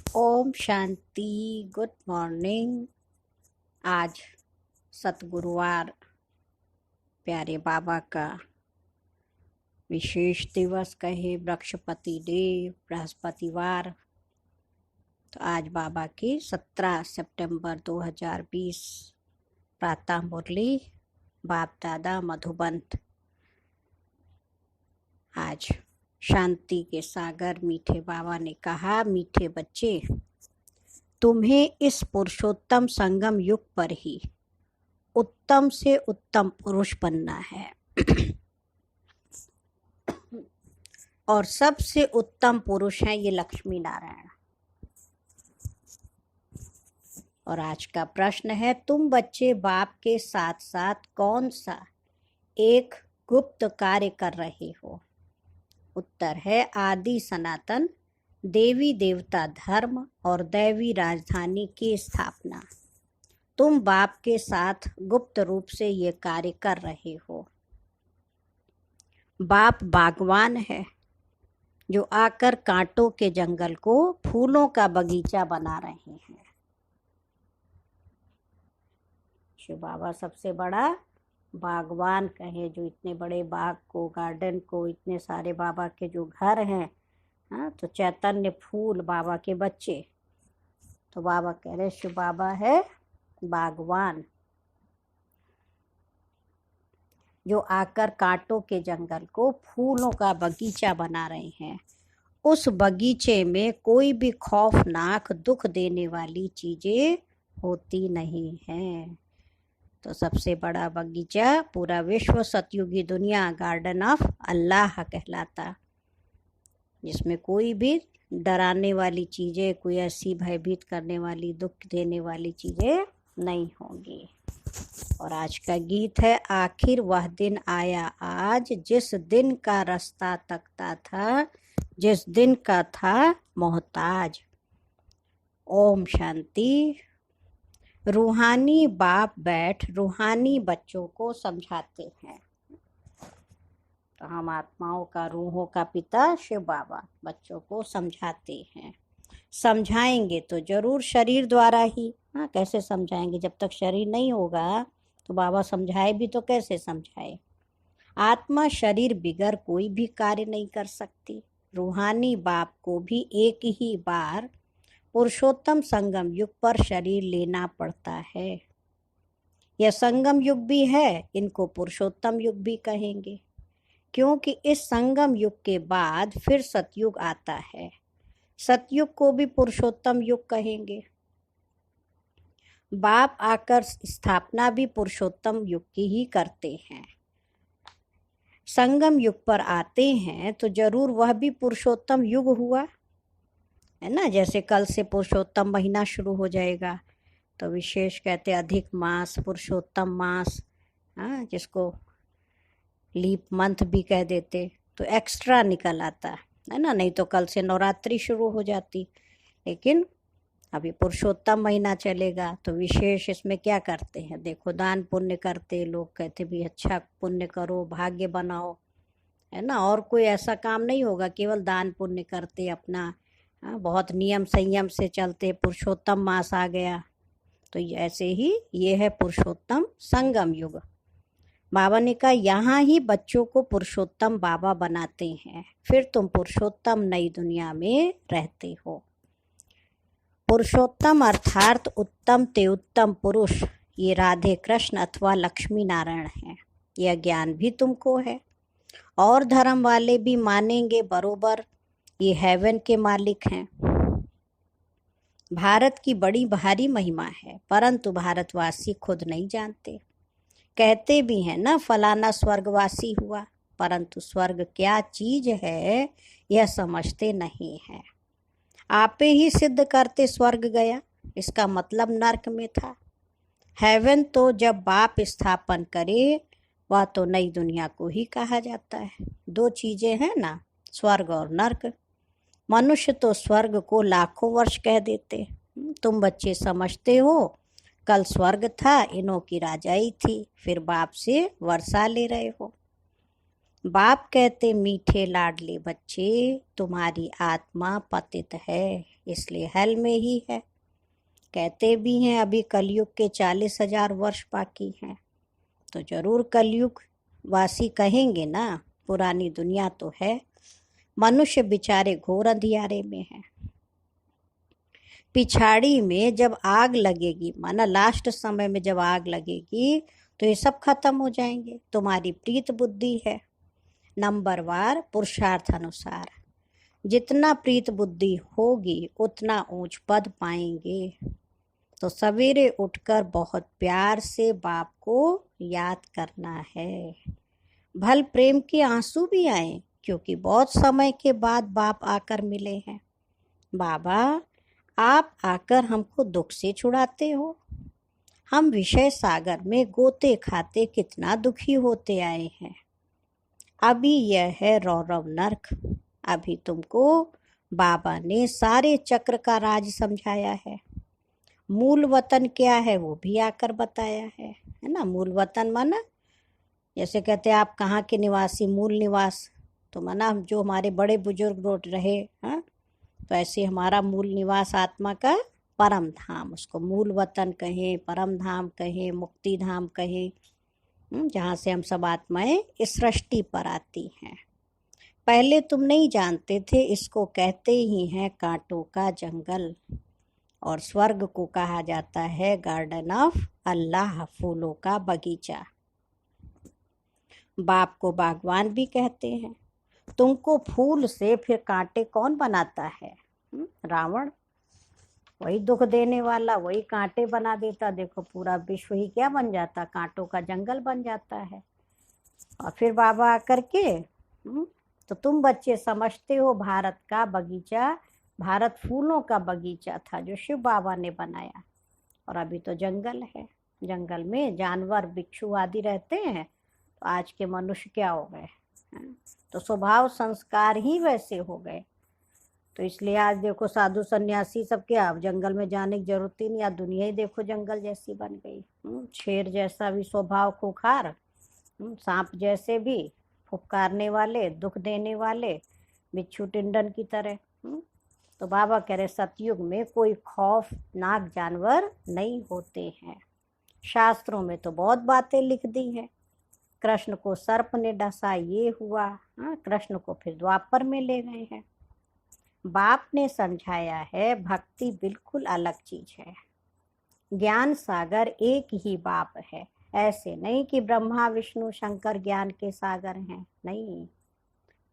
Om Shanti. Good morning. आज सतगुरुवार प्यारे बाबा का विशेष दिवस कहे, बृहस्पति डे, बृहस्पतिवार। तो आज बाबा की 17 सितंबर 2020 प्रातः मुरली बाप दादा मधुबन। आज शांति के सागर मीठे बाबा ने कहा, मीठे बच्चे, तुम्हें इस पुरुषोत्तम संगम युग पर ही उत्तम से उत्तम पुरुष बनना है और सबसे उत्तम पुरुष हैं ये लक्ष्मी नारायण। और आज का प्रश्न है, तुम बच्चे बाप के साथ साथ कौन सा एक गुप्त कार्य कर रहे हो? उत्तर है, आदि सनातन देवी देवता धर्म और दैवी राजधानी की स्थापना। तुम बाप के साथ गुप्त रूप से ये कार्य कर रहे हो। बाप बागवान है जो आकर कांटों के जंगल को फूलों का बगीचा बना रहे हैं। शिव बाबा सबसे बड़ा बागवान कहे, जो इतने बड़े बाग को, गार्डन को, इतने सारे बाबा के जो घर हैं, हाँ, तो चैतन्य फूल बाबा के बच्चे। तो बाबा कह रहे शिव बाबा है बागवान जो आकर कांटों के जंगल को फूलों का बगीचा बना रहे हैं। उस बगीचे में कोई भी खौफनाक दुख देने वाली चीजें होती नहीं हैं। तो सबसे बड़ा बगीचा पूरा विश्व सतयुगी दुनिया गार्डन ऑफ अल्लाह कहलाता, जिसमें कोई भी डराने वाली चीजें, कोई ऐसी भयभीत करने वाली, दुख देने वाली चीजें नहीं होंगी। और आज का गीत है, आखिर वह दिन आया आज जिस दिन का रास्ता तकता था, जिस दिन का था मोहताज। ओम शांति। रूहानी बाप बैठ रूहानी बच्चों को समझाते हैं। तो हम आत्माओं का, रूहों का पिता शिव बाबा बच्चों को समझाते हैं। समझाएंगे तो जरूर शरीर द्वारा ही। हाँ, कैसे समझाएंगे? जब तक शरीर नहीं होगा तो बाबा समझाए भी तो कैसे समझाए? आत्मा शरीर बिगर कोई भी कार्य नहीं कर सकती। रूहानी बाप को भी एक ही बार पुरुषोत्तम संगम युग पर शरीर लेना पड़ता है। यह संगम युग भी है, इनको पुरुषोत्तम युग भी कहेंगे, क्योंकि इस संगम युग के बाद फिर सतयुग आता है। सतयुग को भी पुरुषोत्तम युग कहेंगे। बाप आकर स्थापना भी पुरुषोत्तम युग की ही करते हैं। संगम युग पर आते हैं तो जरूर वह भी पुरुषोत्तम युग हुआ है ना। जैसे कल से पुरुषोत्तम महीना शुरू हो जाएगा तो विशेष कहते अधिक मास, पुरुषोत्तम मास, हाँ, जिसको लीप मंथ भी कह देते, तो एक्स्ट्रा निकल आता है ना। नहीं तो कल से नवरात्रि शुरू हो जाती, लेकिन अभी पुरुषोत्तम महीना चलेगा तो विशेष इसमें क्या करते हैं? देखो, दान पुण्य करते लोग, कहते भी अच्छा पुण्य करो, भाग्य बनाओ, है ना। और कोई ऐसा काम नहीं होगा, केवल दान पुण्य करते अपना, बहुत नियम संयम से चलते। पुरुषोत्तम मास आ गया तो ऐसे ही ये है पुरुषोत्तम संगम युग। बाबा ने कहा, यहाँ ही बच्चों को पुरुषोत्तम बाबा बनाते हैं, फिर तुम पुरुषोत्तम नई दुनिया में रहते हो। पुरुषोत्तम अर्थात उत्तम ते उत्तम पुरुष, ये राधे कृष्ण अथवा लक्ष्मी नारायण हैं। यह ज्ञान भी तुमको है और धर्म वाले भी मानेंगे बरोबर, ये हेवन के मालिक हैं। भारत की बड़ी भारी महिमा है, परंतु भारतवासी खुद नहीं जानते। कहते भी हैं ना, फलाना स्वर्गवासी हुआ, परंतु स्वर्ग क्या चीज है यह समझते नहीं है। आपे ही सिद्ध करते स्वर्ग गया, इसका मतलब नर्क में था। हेवन तो जब बाप स्थापन करे, वह तो नई दुनिया को ही कहा जाता है। दो चीजें हैं ना, स्वर्ग और नर्क। मनुष्य तो स्वर्ग को लाखों वर्ष कह देते। तुम बच्चे समझते हो कल स्वर्ग था, इन्हों की राजाई थी, फिर बाप से वर्षा ले रहे हो। बाप कहते मीठे लाडले बच्चे, तुम्हारी आत्मा पतित है, इसलिए हल में ही है। कहते भी हैं अभी कलयुग के 40,000 वर्ष बाकी हैं, तो जरूर कलयुग वासी कहेंगे ना, पुरानी दुनिया तो है, मनुष्य बेचारे घोर अंधियारे में हैं। पिछाड़ी में जब आग लगेगी, माना लास्ट समय में जब आग लगेगी तो ये सब खत्म हो जाएंगे। तुम्हारी प्रीत बुद्धि है, नंबरवार पुरुषार्थ अनुसार जितना प्रीत बुद्धि होगी उतना ऊंच पद पाएंगे। तो सवेरे उठकर बहुत प्यार से बाप को याद करना है। भल प्रेम के आंसू भी आए, क्योंकि बहुत समय के बाद बाप आकर मिले हैं। बाबा, आप आकर हमको दुख से छुड़ाते हो। हम विषय सागर में गोते खाते कितना दुखी होते आए हैं। अभी यह है रौरव नरक। अभी तुमको बाबा ने सारे चक्र का राज समझाया है। मूल वतन क्या है वो भी आकर बताया है ना। मूल वतन माना जैसे कहते हैं आप कहाँ के निवासी, मूल निवास, तो माना जो हमारे बड़े बुजुर्ग रोट रहे, हाँ, तो ऐसे हमारा मूल निवास आत्मा का परम धाम, उसको मूल वतन कहें, परम धाम कहें, मुक्ति धाम कहें, जहाँ से हम सब आत्माएं सृष्टि पर आती हैं। पहले तुम नहीं जानते थे, इसको कहते ही हैं कांटों का जंगल, और स्वर्ग को कहा जाता है गार्डन ऑफ अल्लाह, फूलों का बगीचा। बाप को बागवान भी कहते हैं। तुमको फूल से फिर कांटे कौन बनाता है? रावण, वही दुख देने वाला, वही कांटे बना देता। देखो पूरा विश्व ही क्या बन जाता, कांटों का जंगल बन जाता है। और फिर बाबा आकर के तो तुम बच्चे समझते हो भारत का बगीचा, भारत फूलों का बगीचा था जो शिव बाबा ने बनाया, और अभी तो जंगल है। जंगल में जानवर बिच्छू आदि रहते हैं, तो आज के मनुष्य क्या हो गए, तो स्वभाव संस्कार ही वैसे हो गए। तो इसलिए आज देखो साधु सन्यासी सब क्या, अब जंगल में जाने की जरूरत ही नहीं, आज दुनिया ही देखो जंगल जैसी बन गई। शेर जैसा भी स्वभाव खुखार, सांप जैसे भी फुफकारने वाले, दुख देने वाले, बिच्छू टिंडन की तरह। तो बाबा कह रहे सतयुग में कोई खौफनाक जानवर नहीं होते हैं। शास्त्रों में तो बहुत बातें लिख दी हैं। कृष्ण को सर्प ने डसा, ये हुआ, कृष्ण को फिर द्वापर में ले गए हैं। बाप ने समझाया है भक्ति बिल्कुल अलग चीज है। ज्ञान सागर एक ही बाप है, ऐसे नहीं कि ब्रह्मा विष्णु शंकर ज्ञान के सागर हैं, नहीं।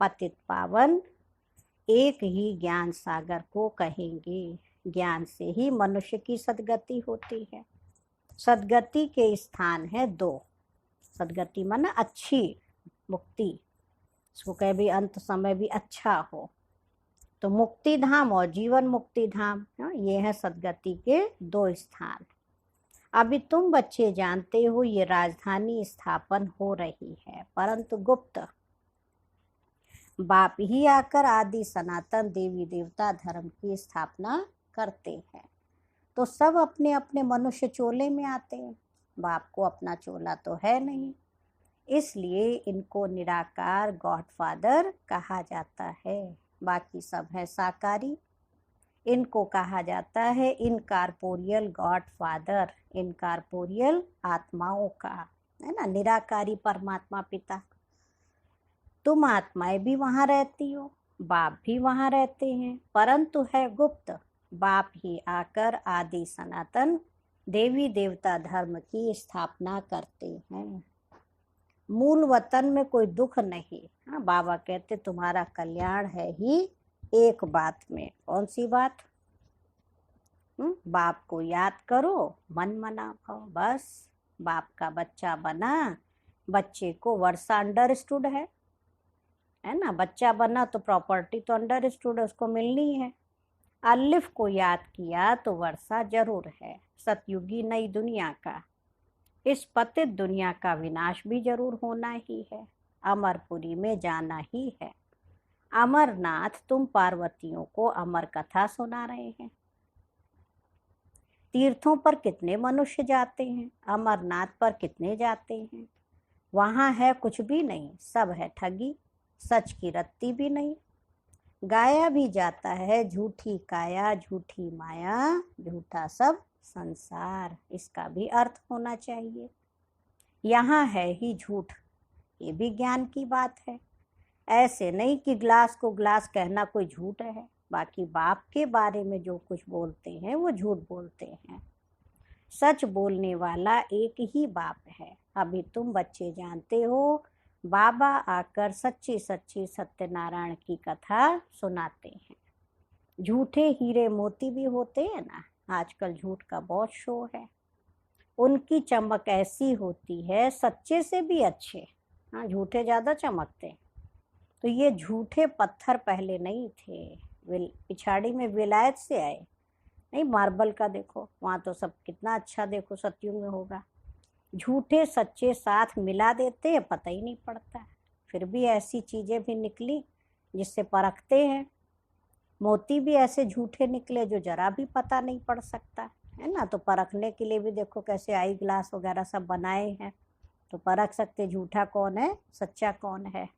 पतित पावन एक ही ज्ञान सागर को कहेंगे। ज्ञान से ही मनुष्य की सद्गति होती है। सद्गति के स्थान है दो। सद्गति माना अच्छी मुक्ति, इसको कहे भी अंत समय भी अच्छा हो, तो मुक्ति धाम और जीवन मुक्ति धाम, ये है सद्गति के दो स्थान। अभी तुम बच्चे जानते हो ये राजधानी स्थापन हो रही है, परंतु गुप्त। बाप ही आकर आदि सनातन देवी देवता धर्म की स्थापना करते हैं। तो सब अपने अपने मनुष्य चोले में आते हैं, बाप को अपना चोला तो है नहीं, इसलिए इनको निराकार गॉडफादर कहा जाता है। बाकी सब है साकारी, इनको कहा जाता है इनकारपोरियल गॉडफादर, इनकारपोरियल आत्माओं का, है ना, निराकारी परमात्मा पिता। तुम आत्माएं भी वहां रहती हो, बाप भी वहां रहते हैं, परंतु है गुप्त। बाप ही आकर आदि सनातन देवी देवता धर्म की स्थापना करते हैं। मूल वतन में कोई दुख नहीं। हाँ, बाबा कहते तुम्हारा कल्याण है ही एक बात में। कौन सी बात? बाप को याद करो, मन मना पाओ, बस। बाप का बच्चा बना, बच्चे को वर्षा अंडरस्टूड है ना। बच्चा बना तो प्रॉपर्टी तो अंडरस्टूड है, उसको मिलनी है। अलिफ को याद किया तो वर्षा जरूर है। सतयुगी नई दुनिया का, इस पतित दुनिया का विनाश भी जरूर होना ही है। अमरपुरी में जाना ही है। अमरनाथ तुम पार्वतियों को अमर कथा सुना रहे हैं। तीर्थों पर कितने मनुष्य जाते हैं, अमरनाथ पर कितने जाते हैं? वहाँ है कुछ भी नहीं, सब है ठगी, सच की रत्ती भी नहीं। गाया भी जाता है झूठी काया झूठी माया, झूठा सब संसार, इसका भी अर्थ होना चाहिए। यहाँ है ही झूठ, ये भी ज्ञान की बात है। ऐसे नहीं कि ग्लास को ग्लास कहना कोई झूठ है, बाकी बाप के बारे में जो कुछ बोलते हैं वो झूठ बोलते हैं। सच बोलने वाला एक ही बाप है। अभी तुम बच्चे जानते हो, बाबा आकर सच्ची सच्ची सत्यनारायण की कथा सुनाते हैं। झूठे हीरे मोती भी होते हैं ना, आजकल झूठ का बहुत शो है। उनकी चमक ऐसी होती है, सच्चे से भी अच्छे। हाँ, झूठे ज़्यादा चमकते। तो ये झूठे पत्थर पहले नहीं थे, पिछाड़ी में विलायत से आए। नहीं, मार्बल का देखो, वहाँ तो सब कितना अच्छा, देखो सतयुग में होगा। झूठे सच्चे साथ मिला देते हैं, पता ही नहीं पड़ता। फिर भी ऐसी चीज़ें भी निकली जिससे परखते हैं। मोती भी ऐसे झूठे निकले जो जरा भी पता नहीं पड़ सकता है ना। तो परखने के लिए भी देखो कैसे आई ग्लास वगैरह सब बनाए हैं, तो परख सकते झूठा कौन है सच्चा कौन है।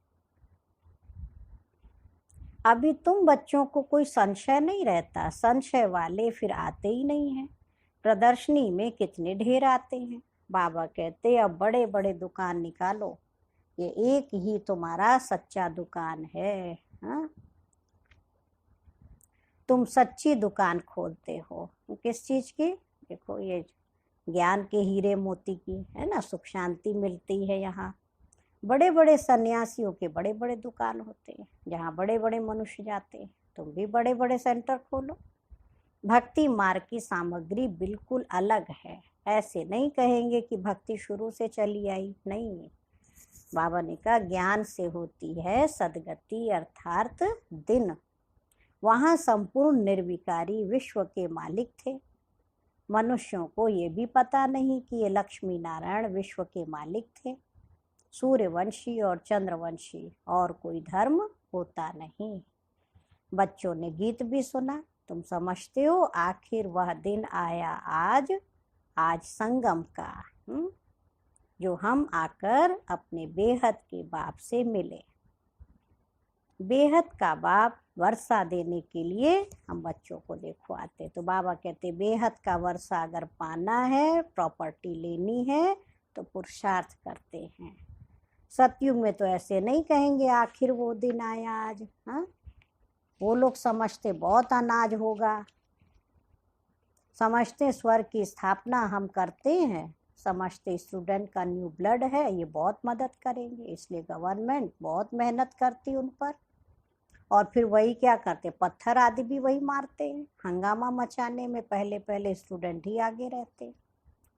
अभी तुम बच्चों को कोई संशय नहीं रहता, संशय वाले फिर आते ही नहीं हैं। प्रदर्शनी में कितने ढेर आते हैं। बाबा कहते अब बड़े बड़े दुकान निकालो, ये एक ही तुम्हारा सच्चा दुकान है। हाँ, तुम सच्ची दुकान खोलते हो, किस चीज की? देखो ये ज्ञान के हीरे मोती की है ना, सुख शांति मिलती है यहाँ। बड़े बड़े सन्यासियों के बड़े बड़े दुकान होते हैं, जहाँ बड़े बड़े मनुष्य जाते हैं। तुम भी बड़े बड़े सेंटर खोलो। भक्ति मार्ग की सामग्री बिल्कुल अलग है। ऐसे नहीं कहेंगे कि भक्ति शुरू से चली आई, नहीं। बाबा ने कहा ज्ञान से होती है सदगति अर्थात दिन। वहाँ संपूर्ण निर्विकारी विश्व के मालिक थे। मनुष्यों को ये भी पता नहीं कि ये लक्ष्मी नारायण विश्व के मालिक थे। सूर्यवंशी और चंद्रवंशी और कोई धर्म होता नहीं। बच्चों ने गीत भी सुना, तुम समझते हो आखिर वह दिन आया आज, आज संगम का, जो हम आकर अपने बेहद के बाप से मिले। बेहद का बाप वर्षा देने के लिए हम बच्चों को देखो आते। तो बाबा कहते बेहद का वर्षा अगर पाना है, प्रॉपर्टी लेनी है, तो पुरुषार्थ करते हैं। सतयुग में तो ऐसे नहीं कहेंगे आखिर वो दिन आया आज। हाँ, वो लोग समझते बहुत अनाज होगा, समझते स्वर्ग की स्थापना हम करते हैं, समझते स्टूडेंट का न्यू ब्लड है, ये बहुत मदद करेंगे, इसलिए गवर्नमेंट बहुत मेहनत करती उन पर। और फिर वही क्या करते, पत्थर आदि भी वही मारते हैं। हंगामा मचाने में पहले पहले स्टूडेंट ही आगे रहते,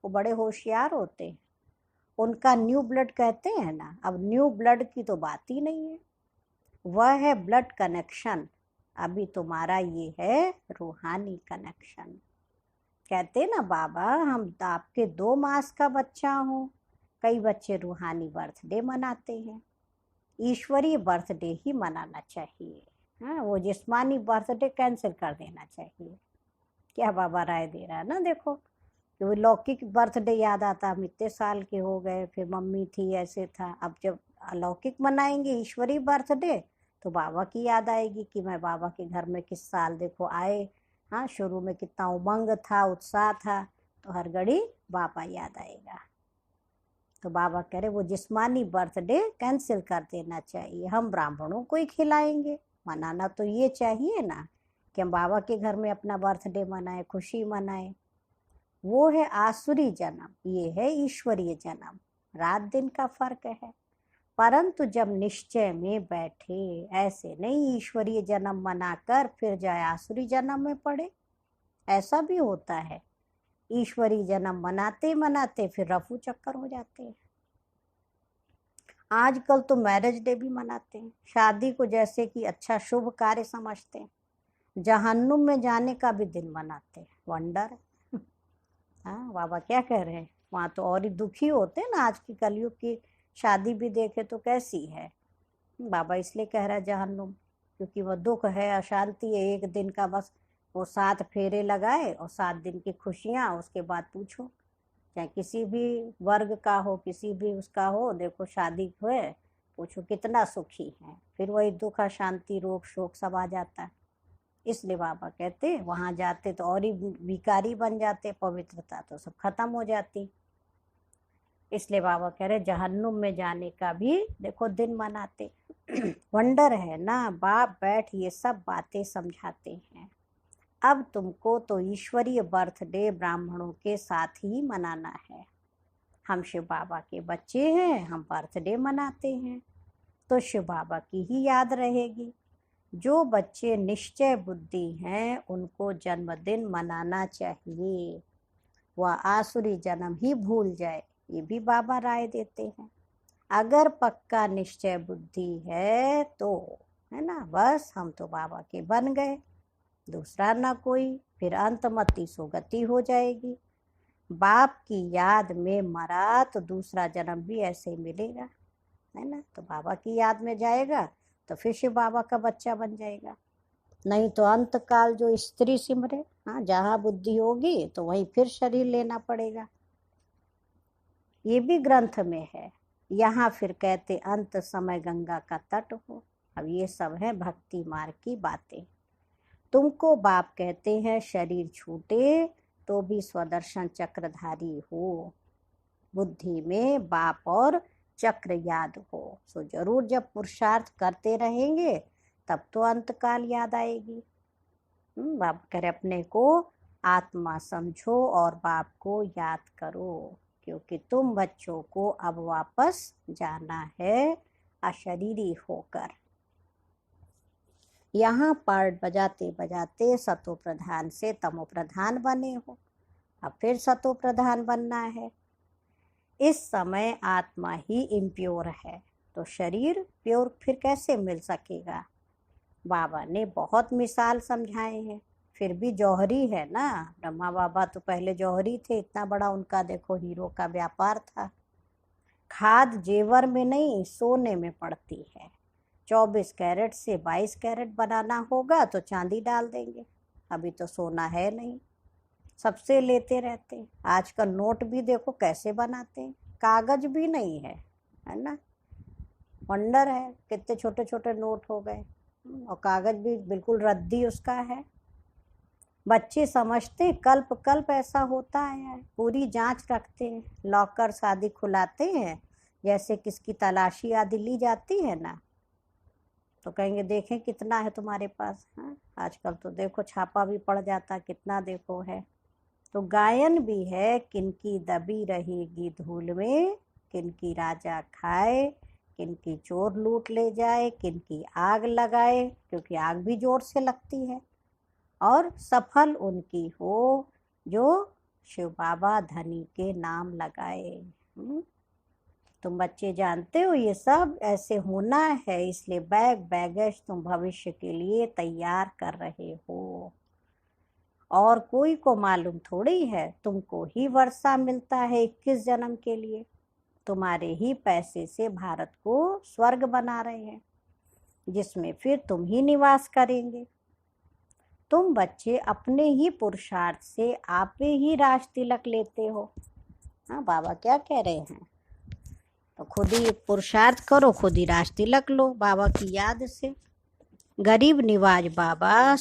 वो बड़े होशियार होते हैं। उनका न्यू ब्लड कहते हैं ना। अब न्यू ब्लड की तो बात ही नहीं है, वह है ब्लड कनेक्शन। अभी तुम्हारा ये है रूहानी कनेक्शन। कहते ना बाबा हम आपके 2 मास का बच्चा हूँ। कई बच्चे रूहानी बर्थडे मनाते हैं, ईश्वरीय बर्थडे ही मनाना चाहिए। हाँ, वो जिस्मानी बर्थडे कैंसिल कर देना चाहिए। क्या बाबा राय दे रहा है ना। देखो कि वो लौकिक बर्थडे याद आता, हम इतने साल के हो गए, फिर मम्मी थी ऐसे था। अब जब अलौकिक मनाएंगे ईश्वरीय बर्थडे, तो बाबा की याद आएगी कि मैं बाबा के घर में किस साल देखो आए। हाँ, शुरू में कितना उमंग था, उत्साह था, तो हर घड़ी बाबा याद आएगा। तो बाबा कह रहे वो जिस्मानी बर्थडे कैंसिल कर देना चाहिए। हम ब्राह्मणों को ही खिलाएंगे, मनाना तो ये चाहिए ना कि हम बाबा के घर में अपना बर्थडे मनाएं, खुशी मनाएं। वो है आसुरी जन्म, ये है ईश्वरीय जन्म। रात दिन का फर्क है। परंतु जब निश्चय में बैठे, ऐसे नहीं ईश्वरीय जन्म मनाकर फिर जाए आसुरी जन्म में पड़े, ऐसा भी होता है। ईश्वरीय जन्म मनाते मनाते फिर रफू चक्कर हो जाते हैं। आजकल तो मैरिज डे भी मनाते हैं, शादी को जैसे कि अच्छा शुभ कार्य समझते हैं। जहन्नुम में जाने का भी दिन मनाते हैं, वंडर। हाँ, बाबा क्या कह रहे हैं, वहाँ तो और ही दुखी होते हैं ना। आज की कलयुग की शादी भी देखे तो कैसी है। बाबा इसलिए कह रहा है जहन्नुम, क्योंकि वह दुख है, अशांति है। एक दिन का बस वो 7 फेरे लगाए और 7 दिन की खुशियाँ, उसके बाद पूछो चाहे किसी भी वर्ग का हो, किसी भी उसका हो, देखो शादी हुए पूछो कितना सुखी है, फिर वही दुख अशांति रोग शोक सब आ जाता है। इसलिए बाबा कहते वहां जाते तो और ही विकारी बन जाते, पवित्रता तो सब खत्म हो जाती। इसलिए बाबा कह रहे जहन्नुम में जाने का भी देखो दिन मनाते। वंडर है ना, बाप बैठ ये सब बातें समझाते हैं। अब तुमको तो ईश्वरीय बर्थडे ब्राह्मणों के साथ ही मनाना है। हम शिव बाबा के बच्चे हैं, हम बर्थडे मनाते हैं तो शिव बाबा की ही याद रहेगी। जो बच्चे निश्चय बुद्धि हैं उनको जन्मदिन मनाना चाहिए, वह आसुरी जन्म ही भूल जाए, ये भी बाबा राय देते हैं। अगर पक्का निश्चय बुद्धि है तो, है ना, बस हम तो बाबा के बन गए, दूसरा ना कोई, फिर अंतमति सुगति हो जाएगी। बाप की याद में मरा तो दूसरा जन्म भी ऐसे ही मिलेगा, है ना। तो बाबा की याद में जाएगा तो फिर शिव बाबा का बच्चा बन जाएगा, नहीं तो अंत काल जो स्त्री सिमरे, हाँ, जहाँ बुद्धि होगी तो वहीं फिर शरीर लेना पड़ेगा। ये भी ग्रंथ में है। यहाँ फिर कहते अंत समय गंगा का तट हो। अब ये सब है भक्ति मार्ग की बातें। तुमको बाप कहते हैं शरीर छूटे तो भी स्वदर्शन चक्रधारी हो, बुद्धि में बाप और चक्र याद हो। सो जरूर जब पुरुषार्थ करते रहेंगे तब तो अंतकाल याद आएगी। बाप कह रहे अपने को आत्मा समझो और बाप को याद करो, क्योंकि तुम बच्चों को अब वापस जाना है अशरीरी होकर। यहाँ पार्ट बजाते बजाते सतो प्रधान से तमो प्रधान बने हो, अब फिर सतो प्रधान बनना है। इस समय आत्मा ही इम्प्योर है तो शरीर प्योर फिर कैसे मिल सकेगा। बाबा ने बहुत मिसाल समझाए हैं, फिर भी जौहरी है ना। ब्रह्मा बाबा तो पहले जौहरी थे, इतना बड़ा उनका देखो हीरो का व्यापार था। खाद जेवर में नहीं सोने में पड़ती है। 24 कैरेट से 22 कैरेट बनाना होगा तो चांदी डाल देंगे, अभी तो सोना है नहीं, सबसे लेते रहते। आजकल नोट भी देखो कैसे बनाते हैं, कागज भी नहीं है ना। वंडर है, कितने छोटे छोटे नोट हो गए, और कागज भी बिल्कुल रद्दी उसका है। बच्चे समझते कल्प कल्प ऐसा होता है, पूरी जांच रखते हैं, लॉकर शादी खुलाते हैं, जैसे किसकी तलाशी आदि ली जाती है ना, तो कहेंगे देखें कितना है तुम्हारे पास। हाँ, आजकल तो देखो छापा भी पड़ जाता, कितना देखो है। तो गायन भी है, किनकी दबी रहेगी धूल में, किनकी राजा खाए, किनकी चोर लूट ले जाए, किनकी आग लगाए, क्योंकि आग भी जोर से लगती है, और सफल उनकी हो जो शिव बाबा धनी के नाम लगाए। तुम बच्चे जानते हो ये सब ऐसे होना है, इसलिए बैगेज तुम भविष्य के लिए तैयार कर रहे हो। और कोई को मालूम थोड़ी है, तुमको ही वर्षा मिलता है 21 जन्म के लिए, तुम्हारे ही पैसे से भारत को स्वर्ग बना रहे हैं, जिसमें फिर तुम ही निवास करेंगे। तुम बच्चे अपने ही पुरुषार्थ से आप ही राज तिलक लेते हो। हाँ, बाबा क्या कह रहे हैं, तो खुद ही पुरुषार्थ करो, खुद ही राज तिलक लो बाबा की याद से। गरीब निवाज बाबा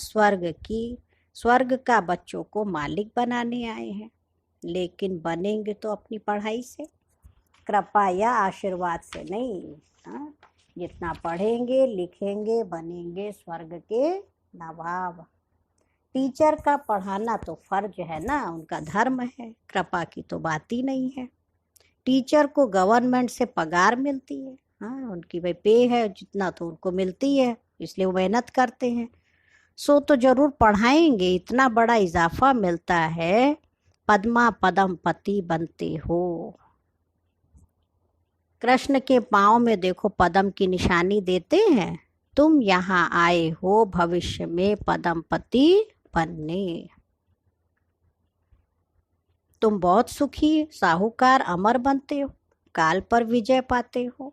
स्वर्ग का बच्चों को मालिक बनाने आए हैं, लेकिन बनेंगे तो अपनी पढ़ाई से, कृपा या आशीर्वाद से नहीं। हाँ, जितना पढ़ेंगे लिखेंगे बनेंगे स्वर्ग के नवाब। टीचर का पढ़ाना तो फर्ज है ना, उनका धर्म है, कृपा की तो बात ही नहीं है। टीचर को गवर्नमेंट से पगार मिलती है, हाँ, उनकी भाई पे है जितना तो उनको मिलती है, इसलिए वो मेहनत करते हैं, सो तो जरूर पढ़ाएंगे, इतना बड़ा इजाफा मिलता है, पद्मा पदम पति बनते हो। कृष्ण के पाँव में देखो पदम की निशानी देते हैं, तुम यहाँ आए हो भविष्य में पदम पति बनने। तुम बहुत सुखी साहूकार अमर बनते हो, काल पर विजय पाते हो।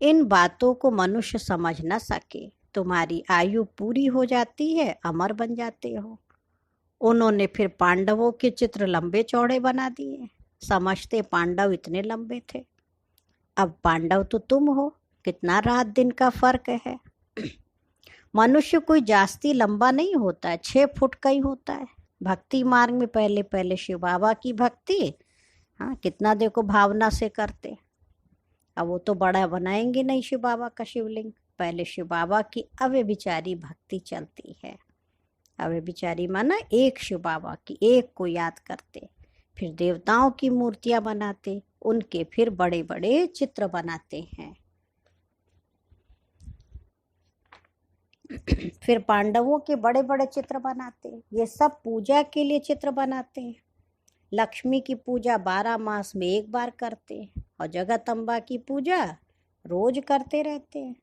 इन बातों को मनुष्य समझ न सके, तुम्हारी आयु पूरी हो जाती है, अमर बन जाते हो। उन्होंने फिर पांडवों के चित्र लंबे चौड़े बना दिए, समझते पांडव इतने लंबे थे। अब पांडव तो तुम हो, कितना रात दिन का फर्क है। मनुष्य कोई जास्ती लंबा नहीं होता है, 6 फुट का ही होता है। भक्ति मार्ग में पहले पहले शिव बाबा की भक्ति, हाँ कितना देखो भावना से करते। अब वो तो बड़ा बनाएंगे नहीं शिव बाबा का शिवलिंग, पहले शिव बाबा की अव्यभिचारी भक्ति चलती है। अव्यभिचारी माना एक शिव बाबा की, एक को याद करते, फिर देवताओं की मूर्तियां बनाते, उनके फिर बड़े बड़े चित्र बनाते हैं। फिर पांडवों के बड़े बड़े चित्र बनाते, ये सब पूजा के लिए चित्र बनाते हैं। लक्ष्मी की पूजा 12 मास में एक बार करते हैं, और जगदम्बा की पूजा रोज करते रहते हैं।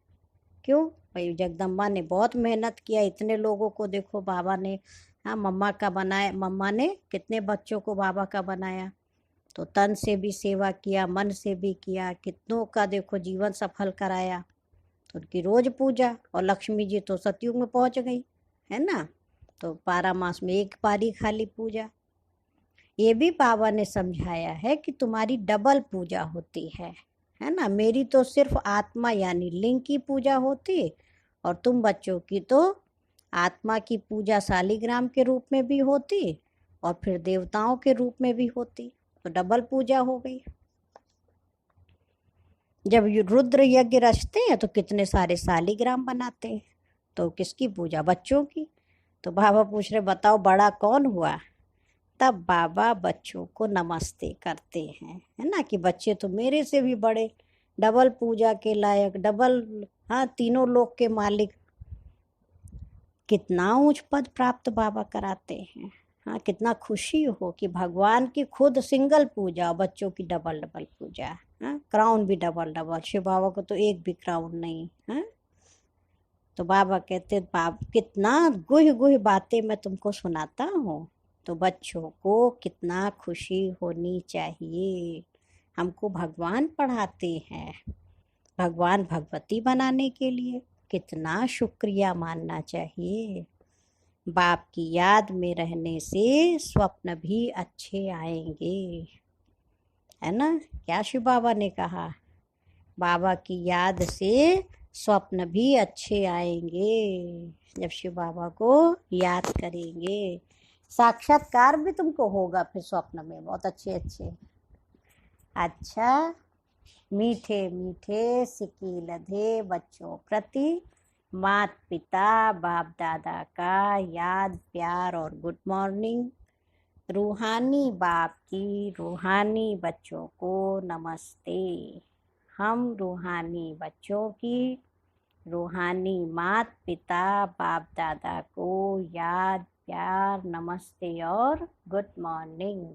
क्यों भाई? जगदम्बा ने बहुत मेहनत किया, इतने लोगों को देखो बाबा ने, हाँ मम्मा का बनाया, मम्मा ने कितने बच्चों को बाबा का बनाया, तो तन से भी सेवा किया, मन से भी किया, कितनों का देखो जीवन सफल कराया। तो उनकी रोज पूजा, और लक्ष्मी जी तो सतयुग में पहुंच गई है ना, तो 12 मास में एक पारी खाली पूजा। ये भी बाबा ने समझाया है कि तुम्हारी डबल पूजा होती है ना। मेरी तो सिर्फ आत्मा यानी लिंग की पूजा होती, और तुम बच्चों की तो आत्मा की पूजा शालिग्राम के रूप में भी होती, और फिर देवताओं के रूप में भी होती, तो डबल पूजा हो गई। जब रुद्र यज्ञ रचते हैं तो कितने सारे शालिग्राम बनाते हैं, तो किसकी पूजा? बच्चों की। तो बाबा पूछ रहे बताओ बड़ा कौन हुआ? तब बाबा बच्चों को नमस्ते करते हैं, है ना, कि बच्चे तो मेरे से भी बड़े, डबल पूजा के लायक, डबल, हाँ तीनों लोक के मालिक। कितना ऊंच पद प्राप्त बाबा कराते हैं। हाँ कितना खुशी हो कि भगवान की खुद सिंगल पूजा, बच्चों की डबल डबल पूजा। हाँ क्राउन भी डबल डबल, शिव बाबा को तो एक भी क्राउन नहीं। हाँ तो बाबा कहते बाप कितना गुह गुह बातें मैं तुमको सुनाता हूँ, तो बच्चों को कितना खुशी होनी चाहिए। हमको भगवान पढ़ाते हैं, भगवान भगवती बनाने के लिए कितना शुक्रिया मानना चाहिए। बाप की याद में रहने से स्वप्न भी अच्छे आएंगे, है ना। क्या शिव बाबा ने कहा? बाबा की याद से स्वप्न भी अच्छे आएंगे। जब शिव बाबा को याद करेंगे, साक्षात्कार भी तुमको होगा फिर स्वप्न में, बहुत अच्छे अच्छे। अच्छा, मीठे मीठे सिक्की लधे बच्चों प्रति माता पिता बाप दादा का याद प्यार और गुड मॉर्निंग। रूहानी बाप की रूहानी बच्चों को नमस्ते। हम रूहानी बच्चों की रूहानी माता पिता बाप दादा को याद प्यार नमस्ते और गुड मॉर्निंग।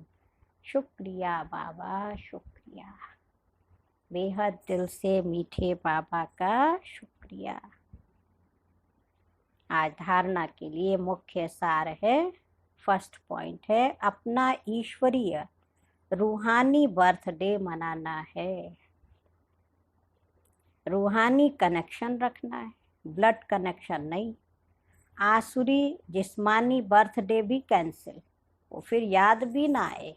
शुक्रिया बाबा, शुक्रिया, बेहद दिल से मीठे बाबा का शुक्रिया। आज धारणा के लिए मुख्य सार है, फर्स्ट पॉइंट है अपना ईश्वरीय रूहानी बर्थडे मनाना है। रूहानी कनेक्शन रखना है, ब्लड कनेक्शन नहीं। आसुरी जिस्मानी बर्थडे भी कैंसिल, वो फिर याद भी ना आए,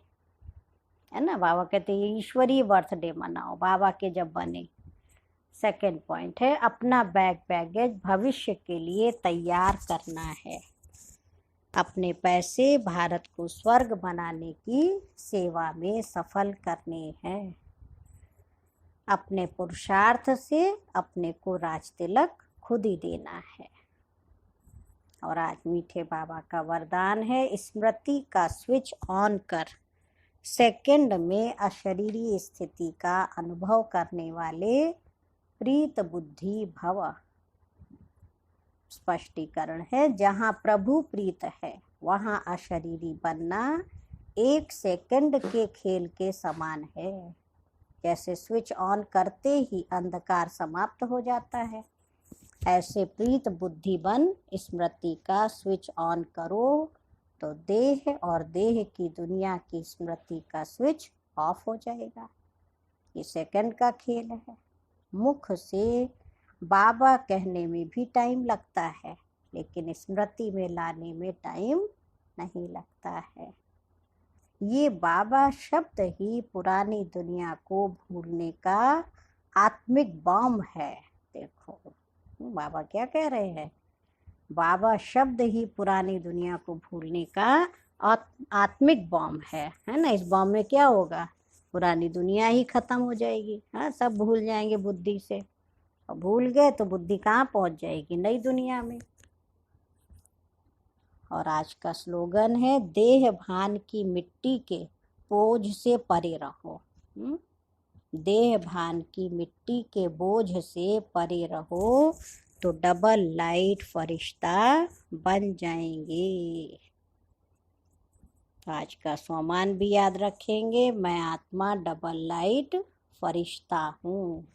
है ना। बाबा कहते हैं ईश्वरीय बर्थडे मनाओ, बाबा के जब बने। सेकेंड पॉइंट है अपना बैगेज भविष्य के लिए तैयार करना है। अपने पैसे भारत को स्वर्ग बनाने की सेवा में सफल करने हैं। अपने पुरुषार्थ से अपने को राज तिलक खुद ही देना है। और आज मीठे बाबा का वरदान है, स्मृति का स्विच ऑन कर सेकंड में अशरीरी स्थिति का अनुभव करने वाले प्रीत बुद्धि भव। स्पष्टीकरण है, जहाँ प्रभु प्रीत है वहाँ अशरीरी बनना 1 सेकंड के खेल के समान है। जैसे स्विच ऑन करते ही अंधकार समाप्त हो जाता है, ऐसे प्रीत बुद्धि बन स्मृति का स्विच ऑन करो, तो देह और देह की दुनिया की स्मृति का स्विच ऑफ हो जाएगा। ये सेकंड का खेल है। मुख से बाबा कहने में भी टाइम लगता है, लेकिन स्मृति में लाने में टाइम नहीं लगता है। ये बाबा शब्द ही पुरानी दुनिया को भूलने का आत्मिक बम है। देखो बाबा क्या कह रहे हैं, बाबा शब्द ही पुरानी दुनिया को भूलने का आत्मिक बम है ना। इस बम में क्या होगा, पुरानी दुनिया ही खत्म हो जाएगी। हाँ, सब भूल जाएंगे बुद्धि से, और भूल गए तो बुद्धि कहाँ पहुंच जाएगी, नई दुनिया में। और आज का स्लोगन है, देह भान की मिट्टी के बोझ से परे रहो। देह भान की मिट्टी के बोझ से परे रहो तो डबल लाइट फरिश्ता बन जाएंगे। तो आज का सोमान भी याद रखेंगे, मैं आत्मा डबल लाइट फरिश्ता हूँ।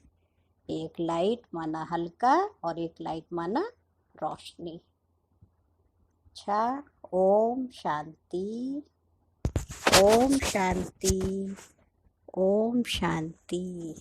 एक लाइट माना हल्का और एक लाइट माना रोशनी। अच्छा, ओम शांति, ओम शांति, ओम शांति।